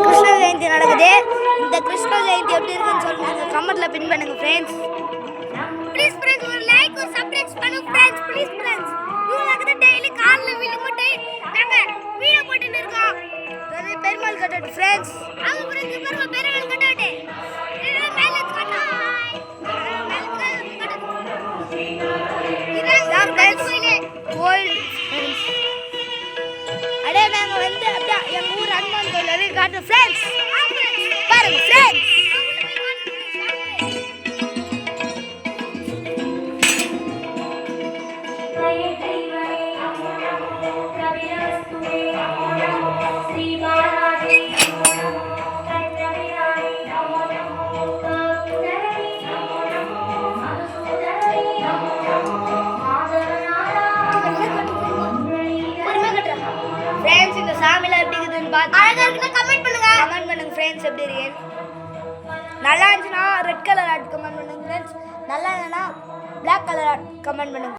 கிருஷ்ண ஜெயந்தி நடக்குது. இந்த கிருஷ்ண ஜெயந்தி எப்படி இருக்குன்னு சொல்லுங்க, கமெண்ட்ல பின் பண்ணுங்க ஃப்ரெண்ட்ஸ். ப்ளீஸ் ஃப்ரெண்ட்ஸ் ஒரு லைக் ஒரு சப்ஸ்கிரைப் பண்ணுங்க ஃப்ரெண்ட்ஸ். ப்ளீஸ் ஃப்ரெண்ட்ஸ் இவங்களுக்கு டெய்லி காலைல வீடியோ போட்டு நாங்க வீடியோ போட்டுட்டு இருக்கோம். இது பெருமாள் கட்டட் ஃப்ரெண்ட்ஸ். அவங்க ஃப்ரெண்ட்ஸ் பெருமாள் கட்டட் இது மேல கட்டட் கோயில் அடே நாங்க வந்து அப்படியே எங்க ஊர் அண்ணன் கோயில் காட்டு ஃப்ரெண்ட்ஸ். பாருங்க ஃப்ரெண்ட்ஸ். இந்த சாமில எப்படி இருக்குதுன்னு பார்த்து அழகா இருக்குன்னா கமெண்ட் பண்ணுங்க ஃப்ரெண்ட்ஸ். எப்படி இருக்கு? நல்லா இருந்துச்சுன்னா ரெட் கலர் ஆட் கமெண்ட் பண்ணுங்க ஃப்ரெண்ட்ஸ். நல்லா இல்லைன்னா பிளாக் கலர் ஆட் கமெண்ட் பண்ணுங்க.